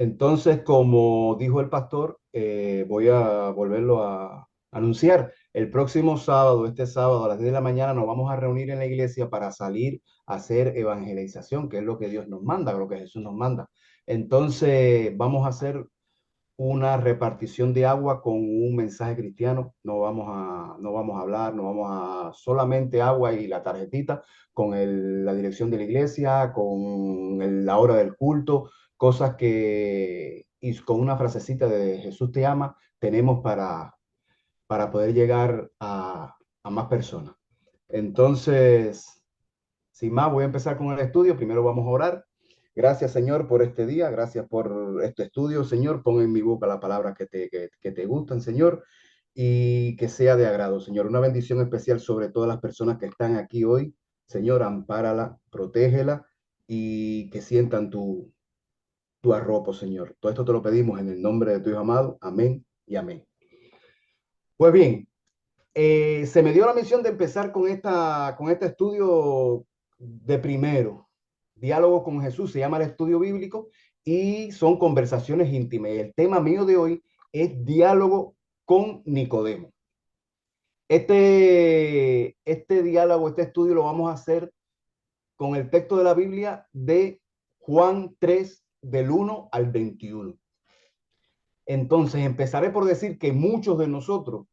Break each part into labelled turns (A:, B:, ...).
A: Entonces, como dijo el pastor, voy a volverlo a anunciar. El próximo sábado, este sábado a las 10 de la mañana, nos vamos a reunir en la iglesia para salir a hacer evangelización, que es lo que Dios nos manda, lo que Jesús nos manda. Entonces, vamos a hacer una repartición de agua con un mensaje cristiano. No vamos a hablar, no vamos a solamente agua y la tarjetita con la dirección de la iglesia, con la hora del culto, cosas que, y con una frasecita de Jesús te ama, tenemos para poder llegar a más personas. Entonces, sin más, voy a empezar con el estudio. Primero vamos a orar. Gracias, Señor, por este día. Gracias por este estudio, Señor. Pon en mi boca las palabras que te gustan, Señor, y que sea de agrado, Señor. Una bendición especial sobre todas las personas que están aquí hoy. Señor, ampárala, protégela y que sientan tu arropo, Señor. Todo esto te lo pedimos en el nombre de tu Hijo amado. Amén y amén. Pues bien, se me dio la misión de empezar con este estudio de primero. Diálogo con Jesús se llama el estudio bíblico y son conversaciones íntimas. Y el tema mío de hoy es diálogo con Nicodemo. Este diálogo, este estudio lo vamos a hacer con el texto de la Biblia de Juan 3 del 1 al 21. Entonces empezaré por decir que muchos de nosotros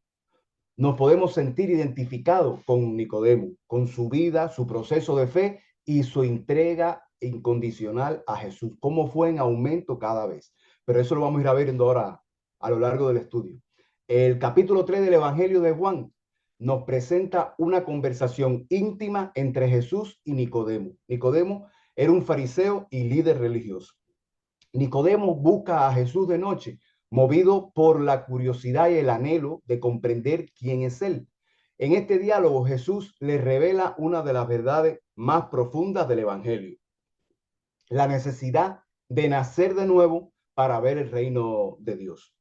A: nos podemos sentir identificados con Nicodemo, con su vida, su proceso de fe y su entrega incondicional a Jesús, cómo fue en aumento cada vez. Pero eso lo vamos a ir a ver ahora a lo largo del estudio. El capítulo 3 del Evangelio de Juan nos presenta una conversación íntima entre Jesús y Nicodemo. Nicodemo era un fariseo y líder religioso. Nicodemo busca a Jesús de noche, movido por la curiosidad y el anhelo de comprender quién es Él. En este diálogo, Jesús le revela una de las verdades más profundas del Evangelio: la necesidad de nacer de nuevo para ver el reino de Dios.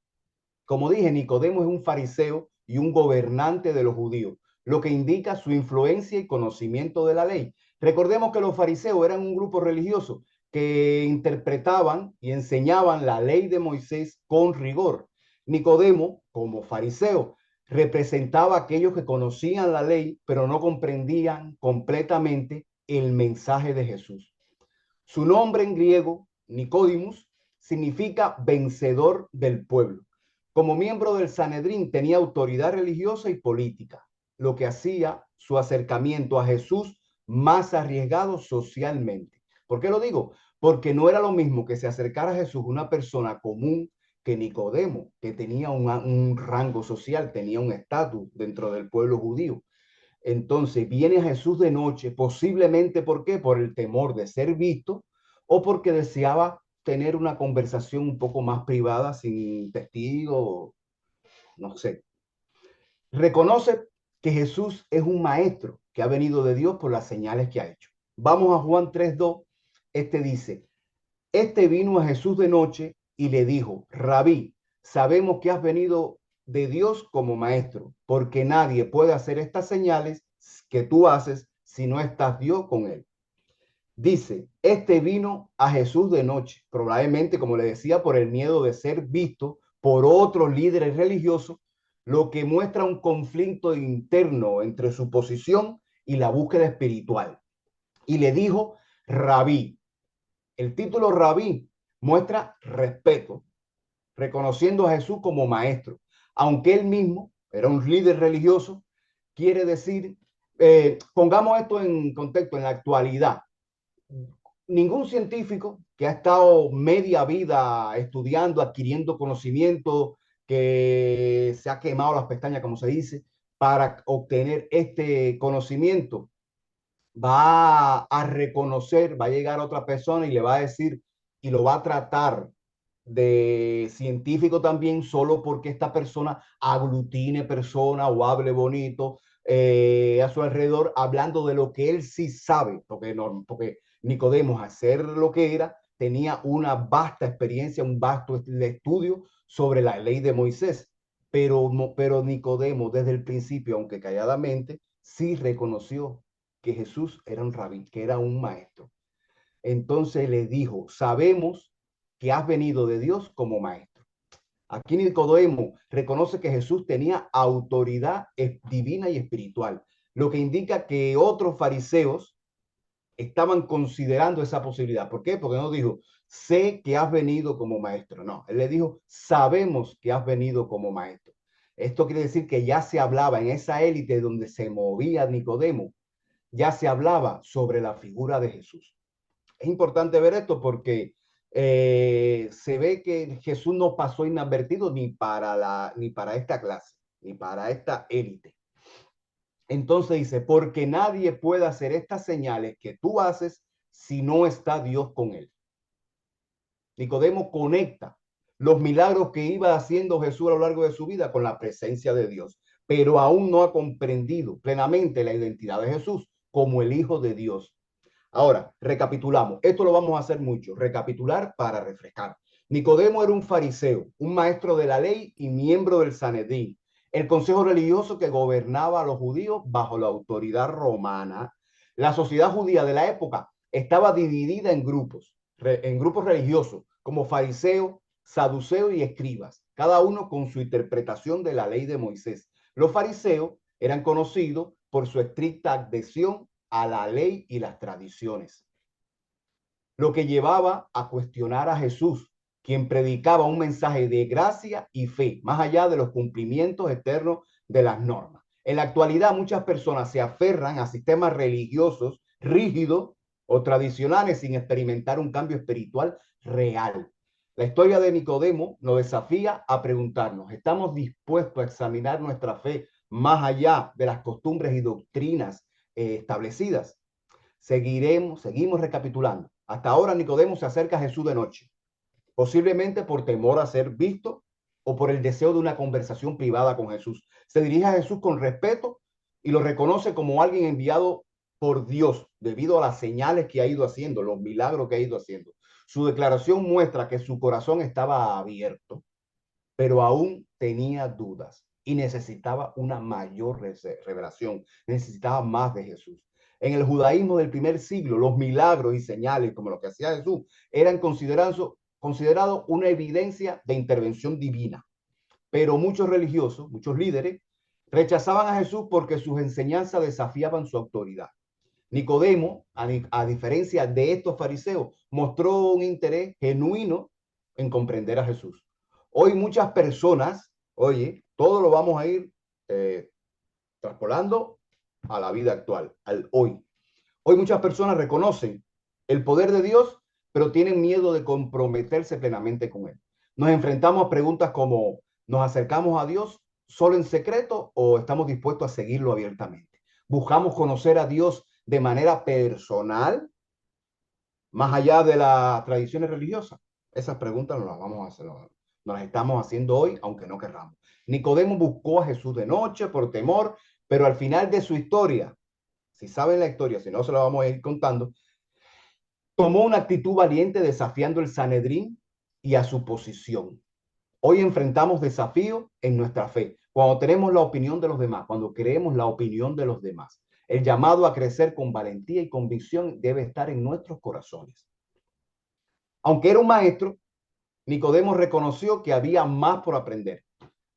A: Como dije, Nicodemo es un fariseo y un gobernante de los judíos, lo que indica su influencia y conocimiento de la ley. Recordemos que los fariseos eran un grupo religioso que interpretaban y enseñaban la ley de Moisés con rigor. Nicodemo, como fariseo, representaba a aquellos que conocían la ley, pero no comprendían completamente el mensaje de Jesús. Su nombre en griego, Nicodimus, significa vencedor del pueblo. Como miembro del Sanedrín tenía autoridad religiosa y política, lo que hacía su acercamiento a Jesús más arriesgado socialmente. ¿Por qué lo digo? Porque no era lo mismo que se acercara a Jesús una persona común que Nicodemo, que tenía un rango social, tenía un estatus dentro del pueblo judío. Entonces viene a Jesús de noche, posiblemente ¿por qué? Por el temor de ser visto o porque deseaba tener una conversación un poco más privada, sin testigo, no sé. Reconoce que Jesús es un maestro que ha venido de Dios por las señales que ha hecho. Vamos a Juan 3:2. Este dice: este vino a Jesús de noche y le dijo: Rabí, sabemos que has venido de Dios como maestro, porque nadie puede hacer estas señales que tú haces si no estás Dios con él. Dice, este vino a Jesús de noche, probablemente, como le decía, por el miedo de ser visto por otros líderes religiosos, lo que muestra un conflicto interno entre su posición y la búsqueda espiritual. Y le dijo, Rabí. El título Rabí muestra respeto, reconociendo a Jesús como maestro. Aunque él mismo era un líder religioso, quiere decir, pongamos esto en contexto, en la actualidad. Ningún científico que ha estado media vida estudiando, adquiriendo conocimiento, que se ha quemado las pestañas, como se dice, para obtener este conocimiento, va a reconocer, va a llegar otra persona y le va a decir y lo va a tratar de científico también solo porque esta persona aglutine personas o hable bonito a su alrededor, hablando de lo que él sí sabe, porque Nicodemo, a ser lo que era, tenía una vasta experiencia, un vasto estudio sobre la ley de Moisés. Pero Nicodemo, desde el principio, aunque calladamente, sí reconoció que Jesús era un rabí, que era un maestro. Entonces le dijo, sabemos que has venido de Dios como maestro. Aquí Nicodemo reconoce que Jesús tenía autoridad divina y espiritual, lo que indica que otros fariseos estaban considerando esa posibilidad. ¿Por qué? Porque no dijo, sé que has venido como maestro. No, él le dijo, sabemos que has venido como maestro. Esto quiere decir que ya se hablaba en esa élite donde se movía Nicodemo, ya se hablaba sobre la figura de Jesús. Es importante ver esto porque se ve que Jesús no pasó inadvertido ni para esta clase, ni para esta élite. Entonces dice, porque nadie puede hacer estas señales que tú haces si no está Dios con él. Nicodemo conecta los milagros que iba haciendo Jesús a lo largo de su vida con la presencia de Dios, pero aún no ha comprendido plenamente la identidad de Jesús como el Hijo de Dios. Ahora, recapitulamos. Esto lo vamos a hacer mucho. Recapitular para refrescar. Nicodemo era un fariseo, un maestro de la ley y miembro del Sanedrín, el consejo religioso que gobernaba a los judíos bajo la autoridad romana. La sociedad judía de la época estaba dividida en grupos religiosos, como fariseos, saduceos y escribas, cada uno con su interpretación de la ley de Moisés. Los fariseos eran conocidos por su estricta adhesión a la ley y las tradiciones, lo que llevaba a cuestionar a Jesús, quien predicaba un mensaje de gracia y fe, más allá de los cumplimientos eternos de las normas. En la actualidad, muchas personas se aferran a sistemas religiosos rígidos o tradicionales sin experimentar un cambio espiritual real. La historia de Nicodemo nos desafía a preguntarnos, ¿estamos dispuestos a examinar nuestra fe más allá de las costumbres y doctrinas establecidas? Seguimos recapitulando. Hasta ahora Nicodemo se acerca a Jesús de noche, posiblemente por temor a ser visto o por el deseo de una conversación privada con Jesús. Se dirige a Jesús con respeto y lo reconoce como alguien enviado por Dios debido a las señales que ha ido haciendo, los milagros que ha ido haciendo. Su declaración muestra que su corazón estaba abierto, pero aún tenía dudas y necesitaba una mayor revelación, necesitaba más de Jesús. En el judaísmo del primer siglo, los milagros y señales, como lo que hacía Jesús, eran considerados una evidencia de intervención divina. Pero muchos religiosos, muchos líderes, rechazaban a Jesús porque sus enseñanzas desafiaban su autoridad. Nicodemo, a diferencia de estos fariseos, mostró un interés genuino en comprender a Jesús. Hoy muchas personas, oye, todo lo vamos a ir traspolando a la vida actual, al hoy. Hoy muchas personas reconocen el poder de Dios, pero tienen miedo de comprometerse plenamente con Él. Nos enfrentamos a preguntas como, ¿nos acercamos a Dios solo en secreto o estamos dispuestos a seguirlo abiertamente? ¿Buscamos conocer a Dios de manera personal, más allá de las tradiciones religiosas? Esas preguntas nos las vamos a hacer, nos las estamos haciendo hoy, aunque no querramos. Nicodemo buscó a Jesús de noche por temor, pero al final de su historia, si saben la historia, si no se la vamos a ir contando, tomó una actitud valiente desafiando el Sanedrín y a su posición. Hoy enfrentamos desafíos en nuestra fe, cuando tenemos la opinión de los demás, cuando creemos la opinión de los demás. El llamado a crecer con valentía y convicción debe estar en nuestros corazones. Aunque era un maestro, Nicodemo reconoció que había más por aprender.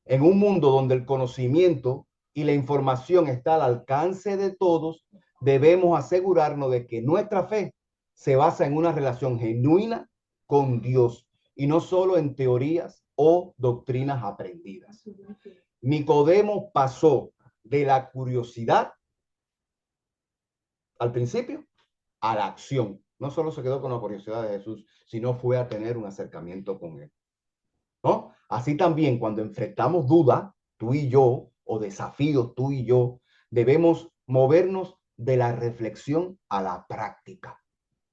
A: En un mundo donde el conocimiento y la información está al alcance de todos, debemos asegurarnos de que nuestra fe se basa en una relación genuina con Dios y no solo en teorías o doctrinas aprendidas. Nicodemo pasó de la curiosidad al principio a la acción. No solo se quedó con la curiosidad de Jesús, sino fue a tener un acercamiento con él, ¿no? Así también cuando enfrentamos dudas, tú y yo, o desafíos, tú y yo, debemos movernos de la reflexión a la práctica,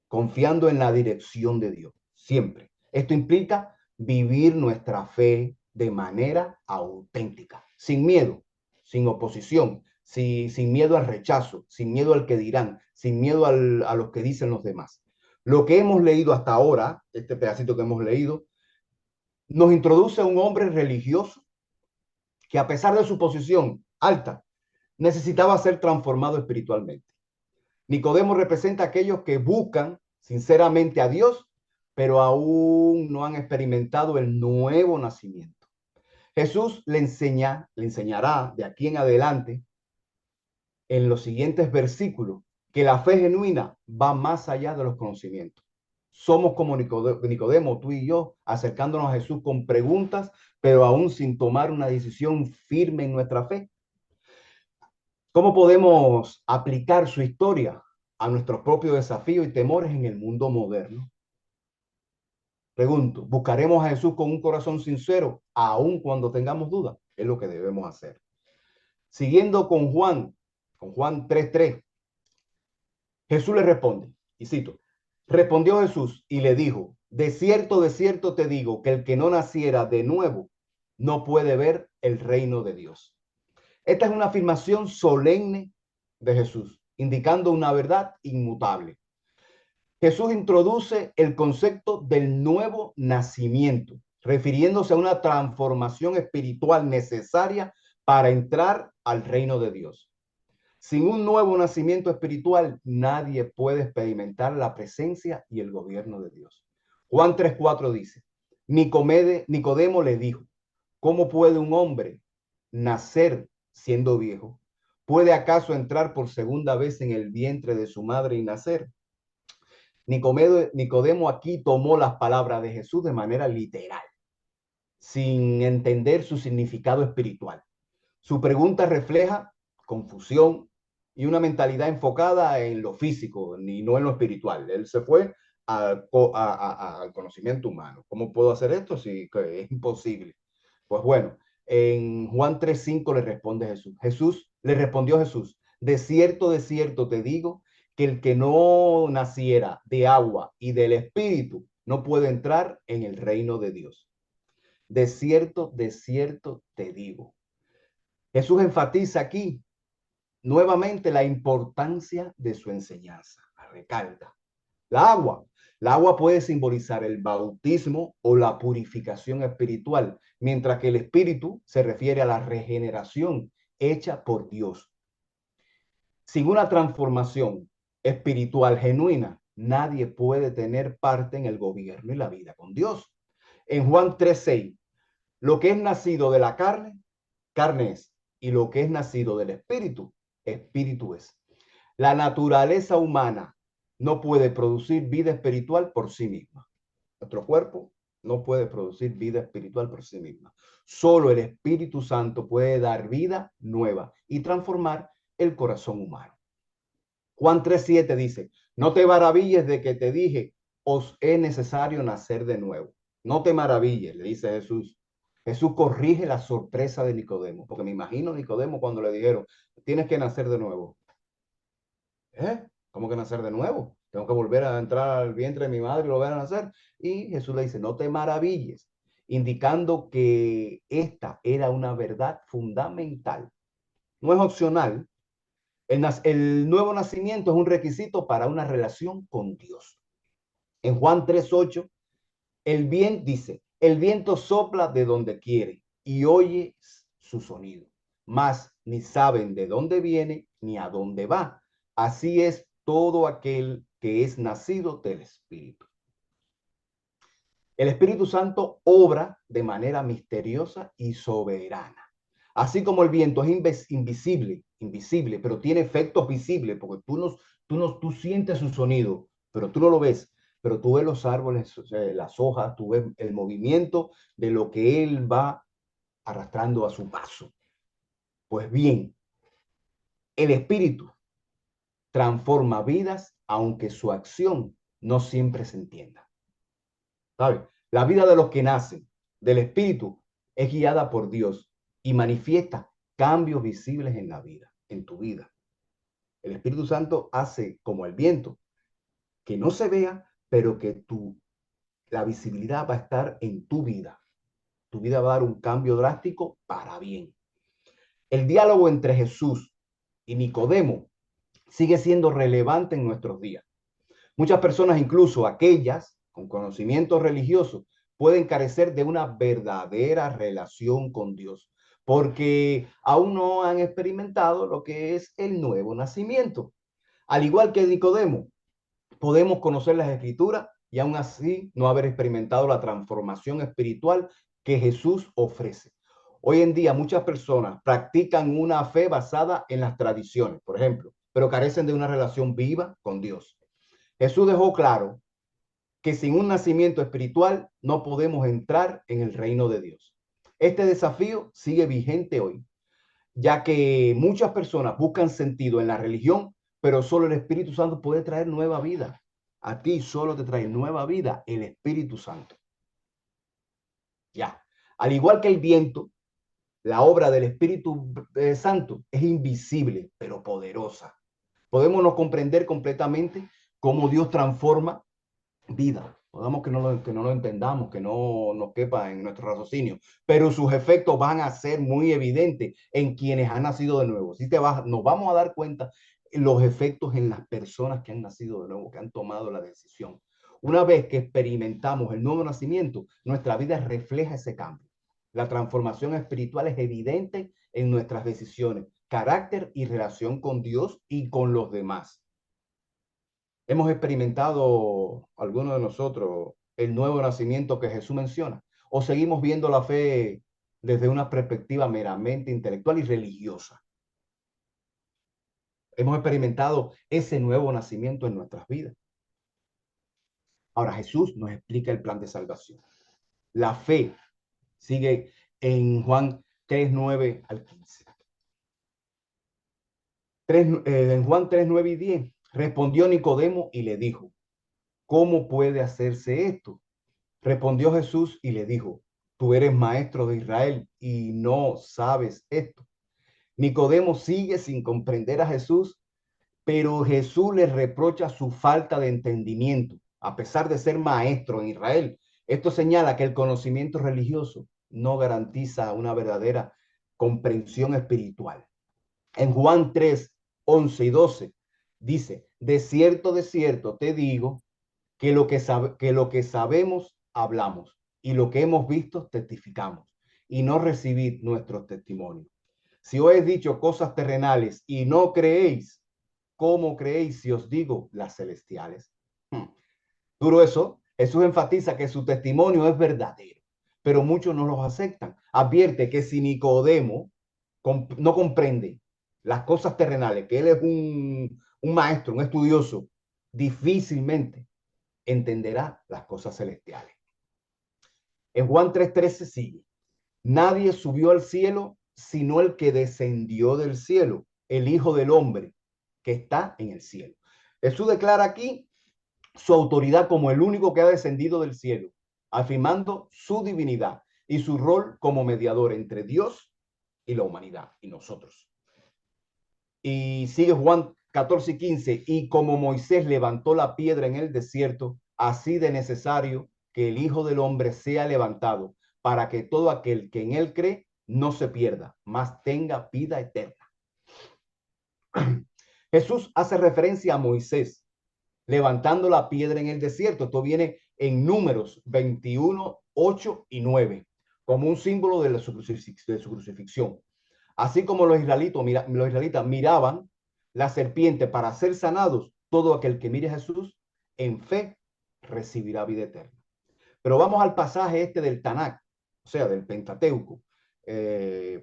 A: confiando en la dirección de Dios, siempre. Esto implica vivir nuestra fe de manera auténtica, sin miedo, sin oposición, sin miedo al rechazo, sin miedo al que dirán, sin miedo a los que dicen los demás. Lo que hemos leído hasta ahora, este pedacito que hemos leído, nos introduce a un hombre religioso que a pesar de su posición alta, necesitaba ser transformado espiritualmente. Nicodemo representa a aquellos que buscan sinceramente a Dios, pero aún no han experimentado el nuevo nacimiento. Jesús le enseñará de aquí en adelante, en los siguientes versículos, que la fe genuina va más allá de los conocimientos. Somos como Nicodemo, tú y yo, acercándonos a Jesús con preguntas, pero aún sin tomar una decisión firme en nuestra fe. ¿Cómo podemos aplicar su historia a nuestros propios desafíos y temores en el mundo moderno? Pregunto, ¿buscaremos a Jesús con un corazón sincero, aun cuando tengamos dudas? Es lo que debemos hacer. Siguiendo con Juan 3:3, Jesús le responde, y cito, respondió Jesús y le dijo, de cierto te digo que el que no naciera de nuevo no puede ver el reino de Dios. Esta es una afirmación solemne de Jesús, indicando una verdad inmutable. Jesús introduce el concepto del nuevo nacimiento, refiriéndose a una transformación espiritual necesaria para entrar al reino de Dios. Sin un nuevo nacimiento espiritual, nadie puede experimentar la presencia y el gobierno de Dios. Juan 3:4 dice, Nicodemo le dijo, ¿cómo puede un hombre nacer siendo viejo? ¿Puede acaso entrar por segunda vez en el vientre de su madre y nacer? Nicodemo aquí tomó las palabras de Jesús de manera literal, sin entender su significado espiritual. Su pregunta refleja confusión y una mentalidad enfocada en lo físico y no en lo espiritual. Él se fue al conocimiento humano. ¿Cómo puedo hacer esto? Si es imposible. Pues bueno, en Juan 3:5 le responde Jesús. Le respondió Jesús, de cierto te digo que el que no naciera de agua y del espíritu no puede entrar en el reino de Dios. De cierto te digo. Jesús enfatiza aquí nuevamente la importancia de su enseñanza. La recalca. La agua. La agua puede simbolizar el bautismo o la purificación espiritual, mientras que el espíritu se refiere a la regeneración hecha por Dios. Sin una transformación espiritual genuina, nadie puede tener parte en el gobierno y la vida con Dios. En Juan 3:6, lo que es nacido de la carne, carne es, y lo que es nacido del espíritu, espíritu es. La naturaleza humana no puede producir vida espiritual por sí misma. Nuestro cuerpo no puede producir vida espiritual por sí misma. Solo el Espíritu Santo puede dar vida nueva y transformar el corazón humano. Juan 3:7 dice, no te maravilles de que te dije, os es necesario nacer de nuevo. No te maravilles, le dice Jesús. Jesús corrige la sorpresa de Nicodemo, porque me imagino Nicodemo cuando le dijeron, tienes que nacer de nuevo. ¿Cómo que nacer de nuevo? Tengo que volver a entrar al vientre de mi madre y volver a nacer. Y Jesús le dice, no te maravilles, indicando que esta era una verdad fundamental. No es opcional. El nuevo nacimiento es un requisito para una relación con Dios. En Juan 3:8, el viento sopla de donde quiere y oye su sonido, mas ni saben de dónde viene ni a dónde va. Así es todo aquel que es nacido del Espíritu. El Espíritu Santo obra de manera misteriosa y soberana. Así como el viento es invisible, pero tiene efectos visibles, porque tú sientes su sonido, pero tú no lo ves, pero tú ves los árboles, las hojas, tú ves el movimiento de lo que él va arrastrando a su paso. Pues bien, el Espíritu transforma vidas, aunque su acción no siempre se entienda. ¿Sabes? La vida de los que nacen del Espíritu es guiada por Dios y manifiesta cambios visibles en la vida, en tu vida. El Espíritu Santo hace como el viento, que no se vea, pero que la visibilidad va a estar en tu vida. Tu vida va a dar un cambio drástico para bien. El diálogo entre Jesús y Nicodemo sigue siendo relevante en nuestros días. Muchas personas, incluso aquellas con conocimiento religioso, pueden carecer de una verdadera relación con Dios, porque aún no han experimentado lo que es el nuevo nacimiento. Al igual que Nicodemo, podemos conocer las Escrituras y aún así no haber experimentado la transformación espiritual que Jesús ofrece. Hoy en día muchas personas practican una fe basada en las tradiciones, por ejemplo, pero carecen de una relación viva con Dios. Jesús dejó claro que sin un nacimiento espiritual no podemos entrar en el reino de Dios. Este desafío sigue vigente hoy, ya que muchas personas buscan sentido en la religión, pero solo el Espíritu Santo puede traer nueva vida. A ti solo te trae nueva vida el Espíritu Santo. Ya. Al igual que el viento, la obra del Espíritu Santo es invisible, pero poderosa. Podemos no comprender completamente cómo Dios transforma vida. Podamos que no lo entendamos, que no nos quepa en nuestro raciocinio, pero sus efectos van a ser muy evidentes en quienes han nacido de nuevo. Si nos vamos a dar cuenta los efectos en las personas que han nacido de nuevo, que han tomado la decisión. Una vez que experimentamos el nuevo nacimiento, nuestra vida refleja ese cambio. La transformación espiritual es evidente en nuestras decisiones, carácter y relación con Dios y con los demás. Hemos experimentado, algunos de nosotros, el nuevo nacimiento que Jesús menciona, o seguimos viendo la fe desde una perspectiva meramente intelectual y religiosa. Hemos experimentado ese nuevo nacimiento en nuestras vidas. Ahora Jesús nos explica el plan de salvación. La fe sigue en Juan 3, 9 al 15. En Juan 3, 9 y 10, respondió Nicodemo y le dijo, ¿cómo puede hacerse esto? Respondió Jesús y le dijo, tú eres maestro de Israel y no sabes esto. Nicodemo sigue sin comprender a Jesús, pero Jesús le reprocha su falta de entendimiento, a pesar de ser maestro en Israel. Esto señala que el conocimiento religioso no garantiza una verdadera comprensión espiritual. En Juan 3, 11 y 12 dice, de cierto te digo que lo que sabemos hablamos y lo que hemos visto testificamos y no recibid nuestros testimonios. Si os he dicho cosas terrenales y no creéis, ¿cómo creéis si os digo las celestiales? Duro eso. Jesús enfatiza que su testimonio es verdadero, pero muchos no los aceptan. Advierte que si Nicodemo no comprende las cosas terrenales, que él es un maestro, un estudioso, difícilmente entenderá las cosas celestiales. En Juan 3:13 sigue, nadie subió al cielo sino el que descendió del cielo, el Hijo del Hombre que está en el cielo. Jesús declara aquí su autoridad como el único que ha descendido del cielo, afirmando su divinidad y su rol como mediador entre Dios y la humanidad y nosotros. Y sigue Juan 14 y 15, y como Moisés levantó la piedra en el desierto, así de necesario que el Hijo del Hombre sea levantado, para que todo aquel que en él cree no se pierda, mas tenga vida eterna. Jesús hace referencia a Moisés levantando la piedra en el desierto. Esto viene en Números 21, 8 y 9, como un símbolo de su crucifixión. Así como los israelitas miraban la serpiente para ser sanados, todo aquel que mire a Jesús en fe recibirá vida eterna. Pero vamos al pasaje este del Tanakh, o sea, del Pentateuco.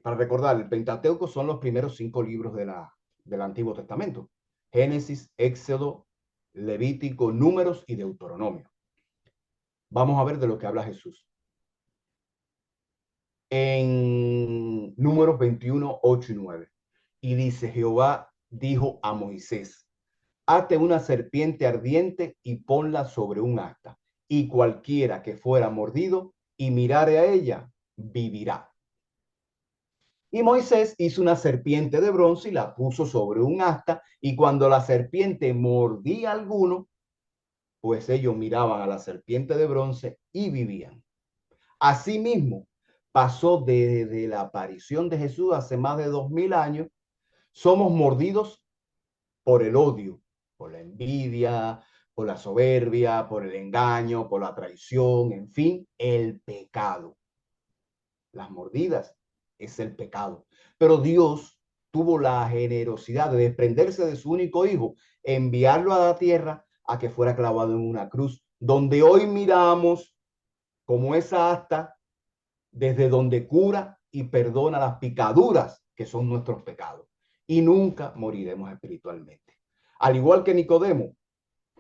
A: Para recordar, el Pentateuco son los primeros 5 libros del Antiguo Testamento. Génesis, Éxodo, Levítico, Números y Deuteronomio. Vamos a ver de lo que habla Jesús. En Números 21, 8 y 9. Y dice, Jehová dijo a Moisés, hate una serpiente ardiente y ponla sobre un asta, y cualquiera que fuera mordido y mirare a ella, vivirá. Y Moisés hizo una serpiente de bronce y la puso sobre un asta, y cuando la serpiente mordía a alguno, pues ellos miraban a la serpiente de bronce y vivían. Asimismo, pasó desde la aparición de Jesús hace más de 2000 años, somos mordidos por el odio, por la envidia, por la soberbia, por el engaño, por la traición, en fin, el pecado. Las mordidas es el pecado. Pero Dios tuvo la generosidad de desprenderse de su único hijo, enviarlo a la tierra a que fuera clavado en una cruz donde hoy miramos como esa asta desde donde cura y perdona las picaduras que son nuestros pecados. Y nunca moriremos espiritualmente. Al igual que Nicodemo,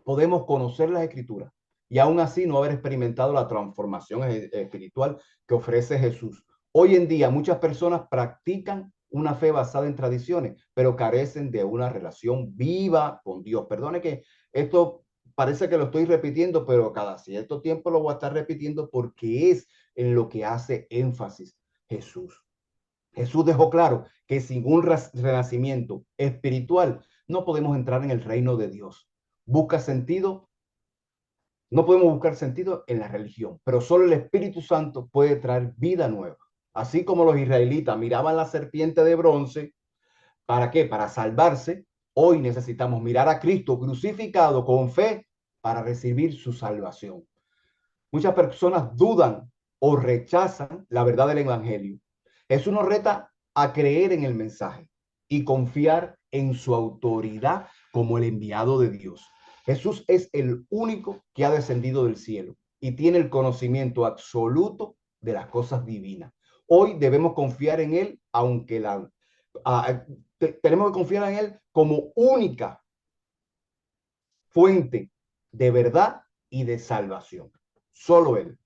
A: podemos conocer las escrituras y aún así no haber experimentado la transformación espiritual que ofrece Jesús. Hoy en día muchas personas practican una fe basada en tradiciones, pero carecen de una relación viva con Dios. Perdone que esto parece que lo estoy repitiendo, pero cada cierto tiempo lo voy a estar repitiendo porque es en lo que hace énfasis Jesús. Jesús dejó claro que sin un renacimiento espiritual no podemos entrar en el reino de Dios. Busca sentido, no podemos buscar sentido en la religión, pero solo el Espíritu Santo puede traer vida nueva. Así como los israelitas miraban la serpiente de bronce, ¿para qué? Para salvarse. Hoy necesitamos mirar a Cristo crucificado con fe para recibir su salvación. Muchas personas dudan o rechazan la verdad del Evangelio. Jesús nos reta a creer en el mensaje y confiar en su autoridad como el enviado de Dios. Jesús es el único que ha descendido del cielo y tiene el conocimiento absoluto de las cosas divinas. Hoy debemos confiar en Él, aunque tenemos que confiar en Él como única fuente de verdad y de salvación. Solo Él.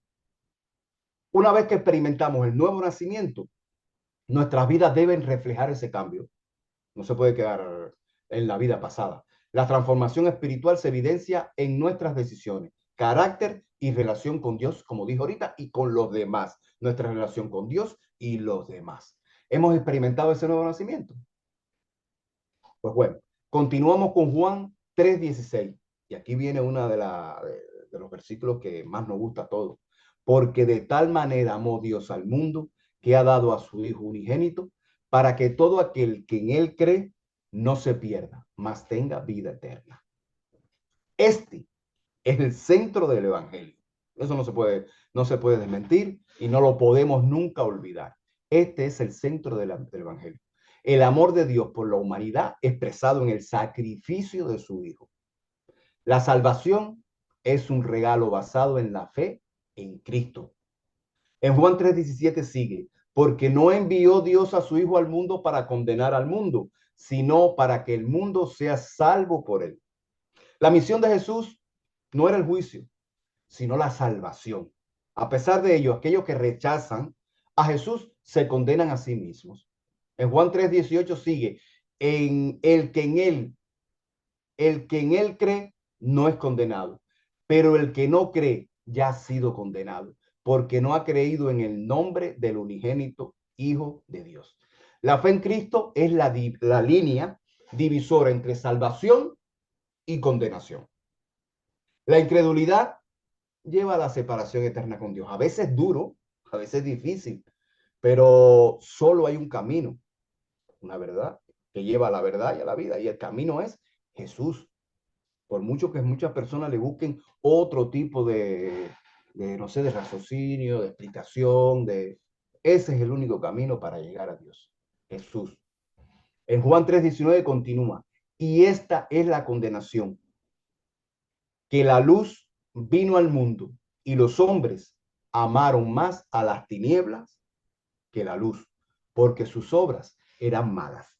A: Una vez que experimentamos el nuevo nacimiento, nuestras vidas deben reflejar ese cambio. No se puede quedar en la vida pasada. La transformación espiritual se evidencia en nuestras decisiones, carácter y relación con Dios, como dijo ahorita, y con los demás. Nuestra relación con Dios y los demás. ¿Hemos experimentado ese nuevo nacimiento? Pues bueno, continuamos con Juan 3:16. Y aquí viene una de los versículos que más nos gusta a todos. Porque de tal manera amó Dios al mundo que ha dado a su Hijo unigénito para que todo aquel que en él cree no se pierda, mas tenga vida eterna. Este es el centro del Evangelio. Eso no se puede desmentir y no lo podemos nunca olvidar. Este es el centro del Evangelio. El amor de Dios por la humanidad expresado en el sacrificio de su Hijo. La salvación es un regalo basado en la fe en Cristo. En Juan 3:17 sigue, porque no envió Dios a su Hijo al mundo para condenar al mundo, sino para que el mundo sea salvo por él. La misión de Jesús no era el juicio, sino la salvación. A pesar de ello, aquellos que rechazan a Jesús se condenan a sí mismos. En Juan 3:18 sigue, el que en él cree no es condenado, pero el que no cree ya ha sido condenado, porque no ha creído en el nombre del unigénito Hijo de Dios. La fe en Cristo es la línea divisora entre salvación y condenación. La incredulidad lleva a la separación eterna con Dios. A veces duro, a veces difícil, pero solo hay un camino, una verdad, que lleva a la verdad y a la vida. Y el camino es Jesús. Por mucho que muchas personas le busquen otro tipo no sé, de raciocinio, de explicación, ese es el único camino para llegar a Dios, Jesús. En Juan 3:19 continúa, y esta es la condenación, que la luz vino al mundo y los hombres amaron más a las tinieblas que la luz, porque sus obras eran malas.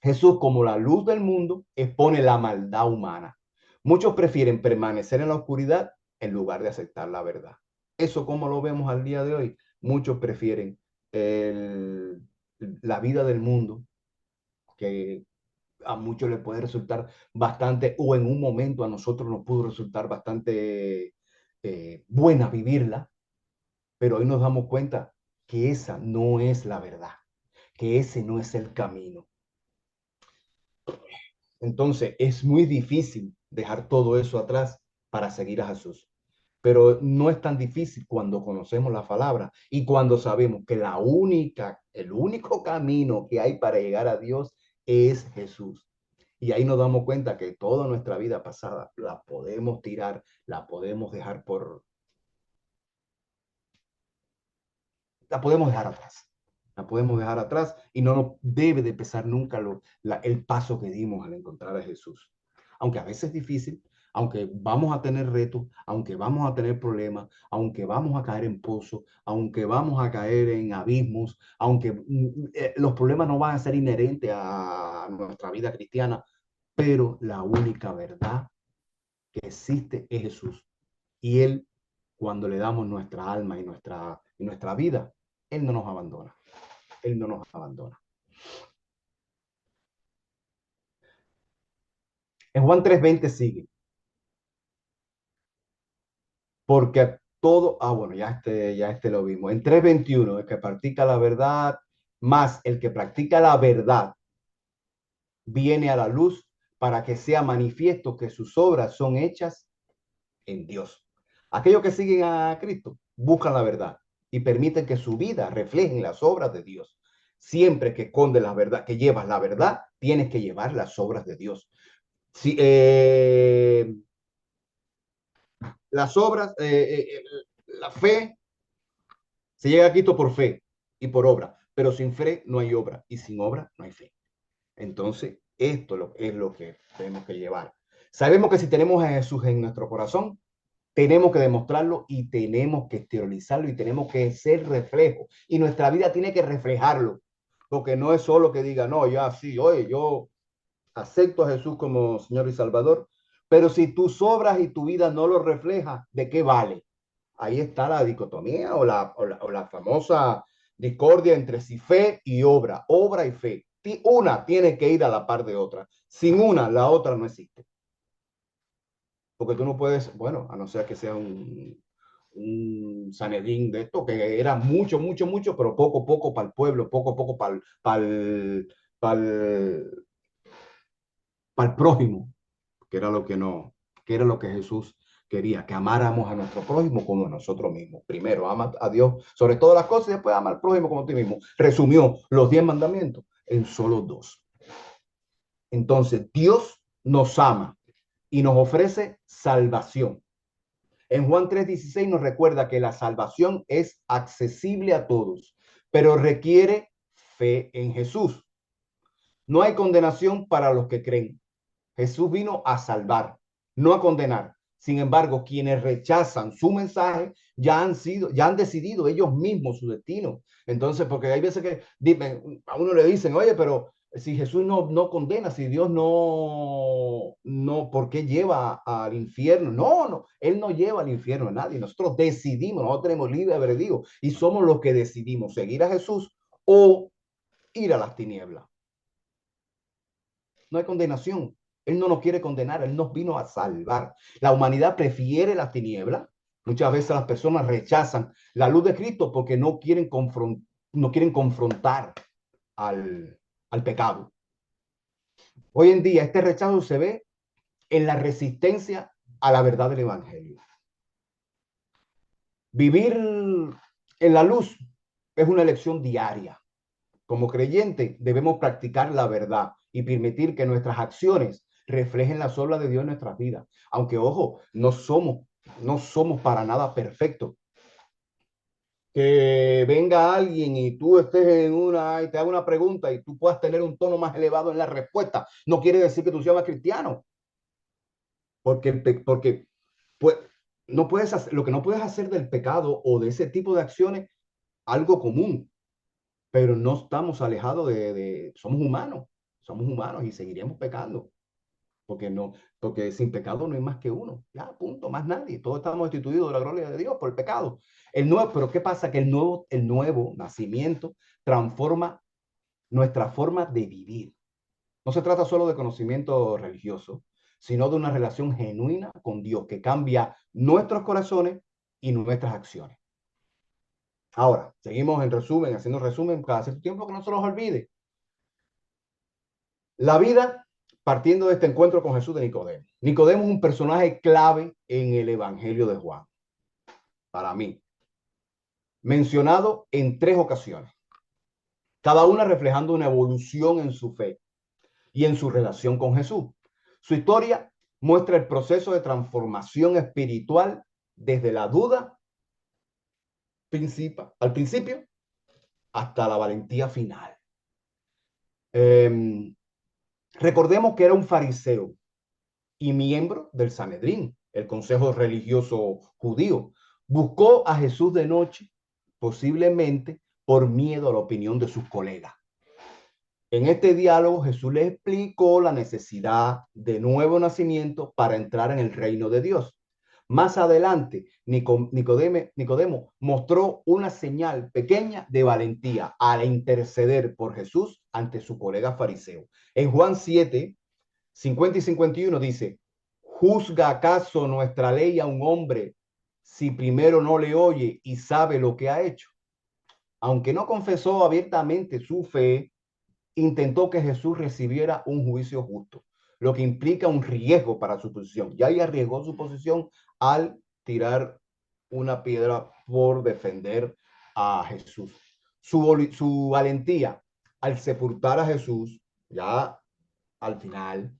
A: Jesús, como la luz del mundo, expone la maldad humana. Muchos prefieren permanecer en la oscuridad en lugar de aceptar la verdad. Eso como lo vemos al día de hoy. Muchos prefieren el, la vida del mundo, que a muchos les puede resultar bastante, o en un momento a nosotros nos pudo resultar bastante buena vivirla, pero hoy nos damos cuenta que esa no es la verdad, que ese no es el camino. Entonces es muy difícil dejar todo eso atrás para seguir a Jesús. Pero no es tan difícil cuando conocemos la palabra y cuando sabemos que el único camino que hay para llegar a Dios es Jesús. Y ahí nos damos cuenta que toda nuestra vida pasada la podemos tirar, la podemos dejar la podemos dejar atrás. La podemos dejar atrás y no nos debe de pesar nunca el paso que dimos al encontrar a Jesús. Aunque a veces es difícil, aunque vamos a tener retos, aunque vamos a tener problemas, aunque vamos a caer en pozos, aunque vamos a caer en abismos, aunque los problemas no van a ser inherentes a nuestra vida cristiana, pero la única verdad que existe es Jesús. Y Él, cuando le damos nuestra alma y nuestra vida, Él no nos abandona. Él no nos abandona. En Juan 3:20 sigue, porque todo, bueno, ya este lo vimos. En 3:21, el que practica la verdad, más el que practica la verdad, viene a la luz para que sea manifiesto que sus obras son hechas en Dios. Aquellos que siguen a Cristo buscan la verdad y permiten que su vida refleje las obras de Dios. Siempre que esconde la verdad, que llevas la verdad, tienes que llevar las obras de Dios. Si, las obras, la fe, se llega a Cristo por fe y por obra, pero sin fe no hay obra y sin obra no hay fe. Entonces, esto es lo que tenemos que llevar. Sabemos que si tenemos a Jesús en nuestro corazón, tenemos que demostrarlo y tenemos que exteriorizarlo y tenemos que ser reflejo. Y nuestra vida tiene que reflejarlo, porque no es solo que diga, no, ya sí, oye, yo acepto a Jesús como Señor y Salvador, pero si tus obras y tu vida no lo refleja, ¿de qué vale? Ahí está la dicotomía o la famosa discordia entre si fe y obra y fe. Una tiene que ir a la par de otra. Sin una, la otra no existe. Porque tú no puedes, bueno, a no ser que sea un Sanedrín de esto, que era mucho, mucho, mucho, pero poco, poco para el pueblo, poco, poco para el prójimo, que era lo que no, que era lo que Jesús quería, que amáramos a nuestro prójimo como a nosotros mismos. Primero, ama a Dios sobre todas las cosas y después ama al prójimo como a ti mismo. Resumió los 10 mandamientos en solo dos. Entonces, Dios nos ama y nos ofrece salvación. En Juan 3:16 nos recuerda que la salvación es accesible a todos, pero requiere fe en Jesús. No hay condenación para los que creen. Jesús vino a salvar, no a condenar. Sin embargo, quienes rechazan su mensaje ya han decidido ellos mismos su destino. Entonces, porque hay veces que a uno le dicen, oye, pero si Jesús no condena, si Dios ¿por qué lleva al infierno? No, Él no lleva al infierno a nadie. Nosotros decidimos, nosotros tenemos libre albedrío y somos los que decidimos seguir a Jesús o ir a las tinieblas. No hay condenación. Él no nos quiere condenar, Él nos vino a salvar. La humanidad prefiere la tiniebla. Muchas veces las personas rechazan la luz de Cristo porque no quieren confrontar al pecado. Hoy en día este rechazo se ve en la resistencia a la verdad del Evangelio. Vivir en la luz es una elección diaria. Como creyente debemos practicar la verdad y permitir que nuestras acciones reflejen la obras de Dios en nuestras vidas. Aunque, ojo, no somos para nada perfectos. Que venga alguien y tú estés y te haga una pregunta y tú puedas tener un tono más elevado en la respuesta, no quiere decir que tú seas más cristiano, porque pues, no puedes hacer, lo que no puedes hacer del pecado o de ese tipo de acciones algo común, pero no estamos alejados somos humanos y seguiremos pecando, porque porque sin pecado no hay más que uno, ya, punto, más nadie, todos estamos destituidos de la gloria de Dios por el pecado. Pero ¿qué pasa? Que el nuevo nacimiento transforma nuestra forma de vivir. No se trata solo de conocimiento religioso, sino de una relación genuina con Dios que cambia nuestros corazones y nuestras acciones. Ahora, seguimos haciendo resumen cada cierto tiempo que no se nos olvide. La vida partiendo de este encuentro con Jesús de Nicodemo. Nicodemo es un personaje clave en el Evangelio de Juan, para mí, mencionado en 3 ocasiones, cada una reflejando una evolución en su fe y en su relación con Jesús. Su historia muestra el proceso de transformación espiritual desde la duda al principio hasta la valentía final. Recordemos que era un fariseo y miembro del Sanedrín, el consejo religioso judío. Buscó a Jesús de noche, posiblemente por miedo a la opinión de sus colegas. En este diálogo Jesús le explicó la necesidad de nuevo nacimiento para entrar en el reino de Dios. Más adelante, Nicodemo mostró una señal pequeña de valentía al interceder por Jesús ante su colega fariseo. En Juan 7, 50 y 51 dice, ¿juzga acaso nuestra ley a un hombre si primero no le oye y sabe lo que ha hecho? Aunque no confesó abiertamente su fe, intentó que Jesús recibiera un juicio justo, lo que implica un riesgo para su posición. Ya arriesgó su posición al tirar una piedra por defender a Jesús. Su valentía al sepultar a Jesús, ya al final,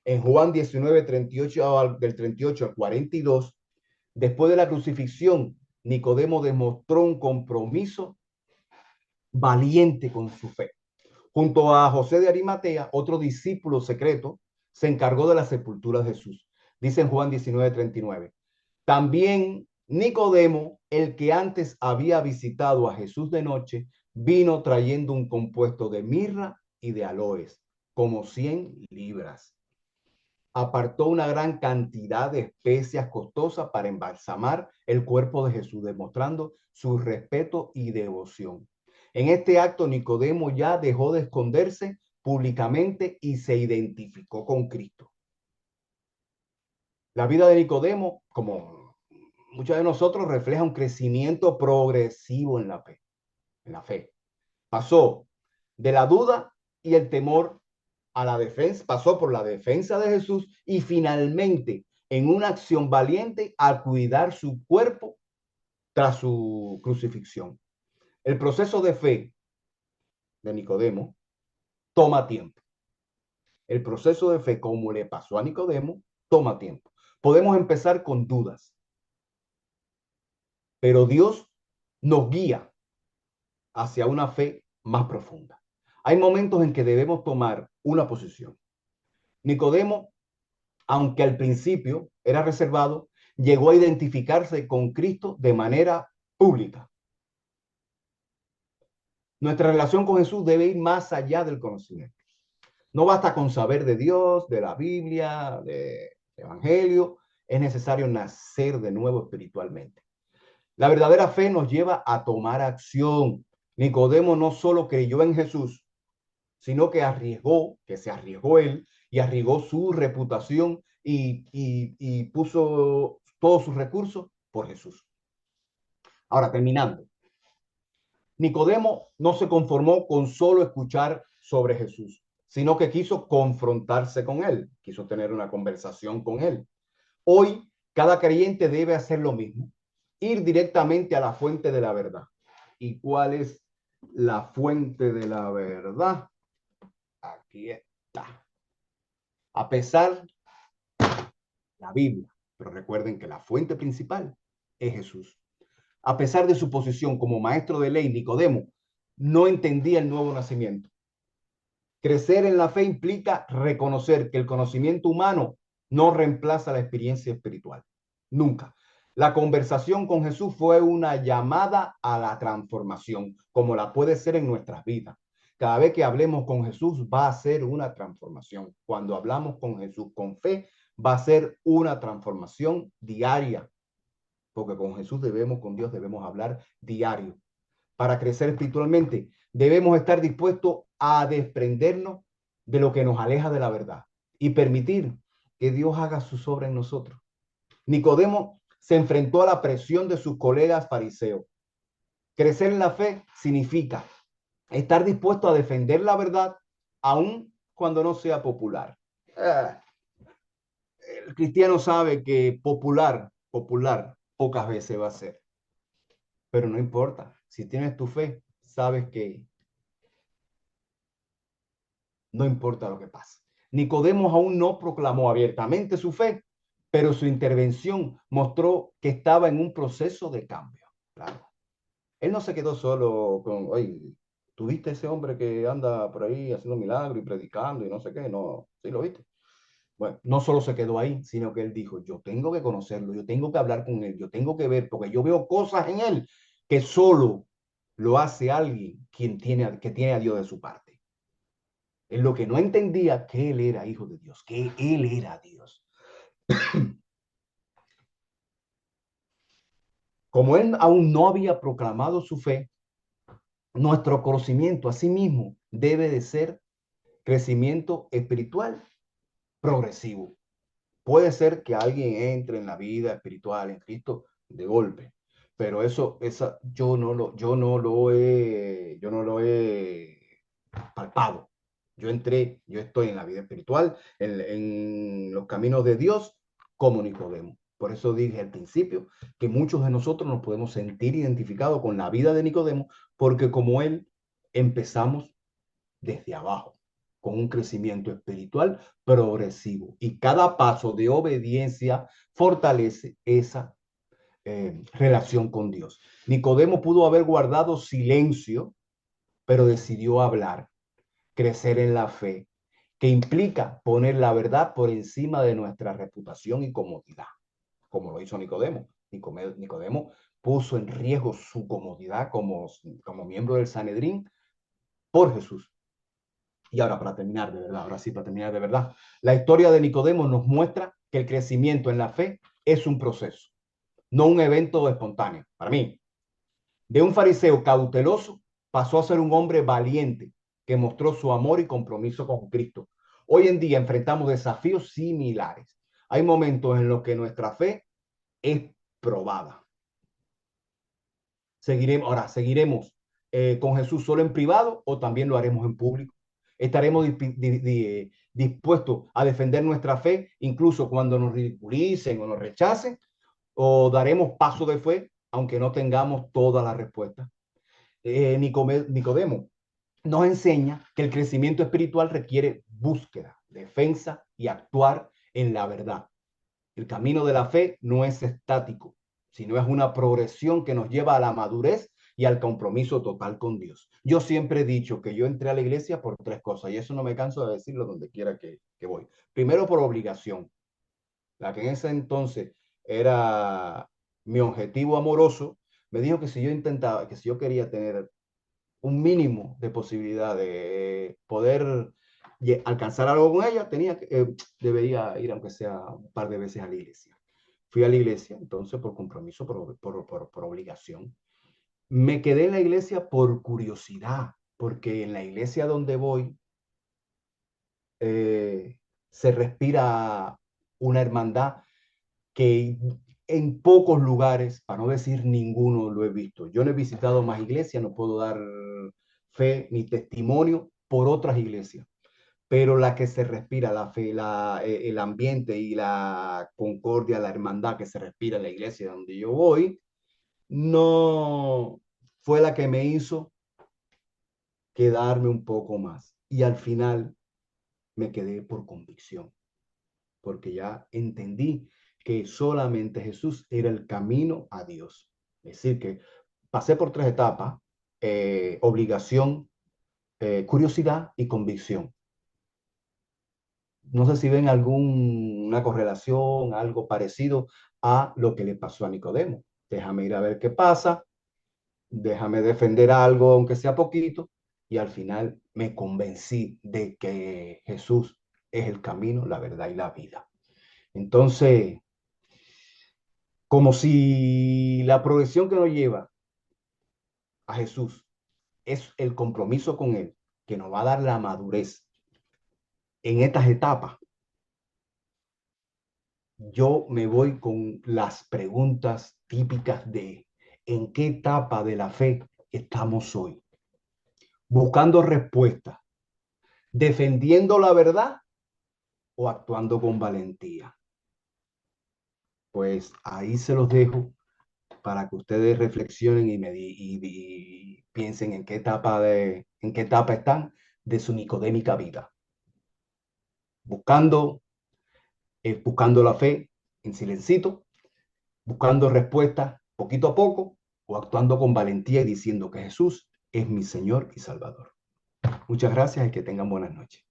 A: en Juan 19, 38, del 38 al 42, después de la crucifixión, Nicodemo demostró un compromiso valiente con su fe. Junto a José de Arimatea, otro discípulo secreto, se encargó de la sepultura de Jesús. Dice en Juan 19:39. También Nicodemo, el que antes había visitado a Jesús de noche, vino trayendo un compuesto de mirra y de aloes, como 100 libras. Apartó una gran cantidad de especias costosas para embalsamar el cuerpo de Jesús, demostrando su respeto y devoción. En este acto, Nicodemo ya dejó de esconderse públicamente y se identificó con Cristo. La vida de Nicodemo, como muchos de nosotros, refleja un crecimiento progresivo en la fe. Pasó de la duda y el temor a la defensa, pasó por la defensa de Jesús y finalmente en una acción valiente al cuidar su cuerpo tras su crucifixión. El proceso de fe de Nicodemo toma tiempo. El proceso de fe, como le pasó a Nicodemo, toma tiempo. Podemos empezar con dudas, pero Dios nos guía hacia una fe más profunda. Hay momentos en que debemos tomar una posición. Nicodemo, aunque al principio era reservado, llegó a identificarse con Cristo de manera pública. Nuestra relación con Jesús debe ir más allá del conocimiento. No basta con saber de Dios, de la Biblia, del Evangelio. Es necesario nacer de nuevo espiritualmente. La verdadera fe nos lleva a tomar acción. Nicodemo no solo creyó en Jesús, sino que se arriesgó él y arriesgó su reputación y puso todos sus recursos por Jesús. Ahora, terminando. Nicodemo no se conformó con solo escuchar sobre Jesús, sino que quiso confrontarse con él, quiso tener una conversación con él. Hoy, cada creyente debe hacer lo mismo, ir directamente a la fuente de la verdad. ¿Y cuál es la fuente de la verdad? Aquí está. A pesar de la Biblia, pero recuerden que la fuente principal es Jesús. A pesar de su posición como maestro de ley, Nicodemo no entendía el nuevo nacimiento. Crecer en la fe implica reconocer que el conocimiento humano no reemplaza la experiencia espiritual. Nunca. La conversación con Jesús fue una llamada a la transformación, como la puede ser en nuestras vidas. Cada vez que hablemos con Jesús va a ser una transformación. Cuando hablamos con Jesús con fe, va a ser una transformación diaria, porque con Jesús con Dios debemos hablar diario. Para crecer espiritualmente, debemos estar dispuestos a desprendernos de lo que nos aleja de la verdad y permitir que Dios haga sus obras en nosotros. Nicodemo se enfrentó a la presión de sus colegas fariseos. Crecer en la fe significa estar dispuesto a defender la verdad aun cuando no sea popular. El cristiano sabe que popular, pocas veces va a ser. Pero no importa. Si tienes tu fe, sabes que no importa lo que pase. Nicodemo aún no proclamó abiertamente su fe, pero su intervención mostró que estaba en un proceso de cambio. Claro. Él no se quedó solo con, oye, ¿tuviste ese hombre que anda por ahí haciendo milagros y predicando y no sé qué? No, sí lo viste. Bueno, no solo se quedó ahí, sino que él dijo, yo tengo que conocerlo, yo tengo que hablar con él, yo tengo que ver, porque yo veo cosas en él que solo lo hace alguien que tiene a Dios de su parte. En lo que no entendía que él era hijo de Dios, que él era Dios. Como él aún no había proclamado su fe, nuestro conocimiento a sí mismo debe de ser crecimiento espiritual progresivo. Puede ser que alguien entre en la vida espiritual en Cristo de golpe, pero yo no lo he palpado. Yo estoy en la vida espiritual, en los caminos de Dios, como Nicodemo. Por eso dije al principio que muchos de nosotros nos podemos sentir identificados con la vida de Nicodemo, porque como él empezamos desde abajo, con un crecimiento espiritual progresivo. Y cada paso de obediencia fortalece esa relación con Dios. Nicodemo pudo haber guardado silencio, pero decidió hablar, crecer en la fe, que implica poner la verdad por encima de nuestra reputación y comodidad, como lo hizo Nicodemo. Nicodemo puso en riesgo su comodidad como miembro del Sanedrín por Jesús. Y ahora para terminar de verdad, ahora sí para terminar de verdad, la historia de Nicodemo nos muestra que el crecimiento en la fe es un proceso, no un evento espontáneo. Para mí, de un fariseo cauteloso pasó a ser un hombre valiente que mostró su amor y compromiso con Cristo. Hoy en día enfrentamos desafíos similares. Hay momentos en los que nuestra fe es probada. Seguiremos con Jesús solo en privado o también lo haremos en público. Estaremos dispuestos a defender nuestra fe incluso cuando nos ridiculicen o nos rechacen, o daremos paso de fe aunque no tengamos todas las respuestas. Nicodemo nos enseña que el crecimiento espiritual requiere búsqueda, defensa y actuar en la verdad. El camino de la fe no es estático, sino es una progresión que nos lleva a la madurez y al compromiso total con Dios. Yo siempre he dicho que yo entré a la iglesia por tres cosas y eso no me canso de decirlo donde quiera que voy. Primero, por obligación, la que en ese entonces era mi objetivo amoroso, me dijo que si yo intentaba, que si yo quería tener un mínimo de posibilidad de poder alcanzar algo con ella, debería ir aunque sea un par de veces a la iglesia. Fui a la iglesia, entonces por compromiso, por obligación. Me quedé en la iglesia por curiosidad, porque en la iglesia donde voy eh, se respira una hermandad que en pocos lugares, para no decir ninguno, lo he visto. Yo no he visitado más iglesias, no puedo dar fe ni testimonio por otras iglesias, pero la que se respira, la fe, el ambiente y la concordia, la hermandad que se respira en la iglesia donde yo voy, no fue la que me hizo quedarme un poco más. Y al final me quedé por convicción, porque ya entendí que solamente Jesús era el camino a Dios. Es decir, que pasé por tres etapas: obligación, curiosidad y convicción. No sé si ven alguna correlación, algo parecido a lo que le pasó a Nicodemo. Déjame ir a ver qué pasa, déjame defender algo, aunque sea poquito, y al final me convencí de que Jesús es el camino, la verdad y la vida. Entonces, como si la progresión que nos lleva a Jesús es el compromiso con Él, que nos va a dar la madurez en estas etapas, yo me voy con las preguntas típicas de ¿en qué etapa de la fe estamos hoy? Buscando respuestas, defendiendo la verdad o actuando con valentía. Pues ahí se los dejo para que ustedes reflexionen y piensen en qué etapa están de su nicodémica vida. Buscando, buscando la fe en silencito, buscando respuestas poquito a poco o actuando con valentía y diciendo que Jesús es mi Señor y Salvador. Muchas gracias y que tengan buenas noches.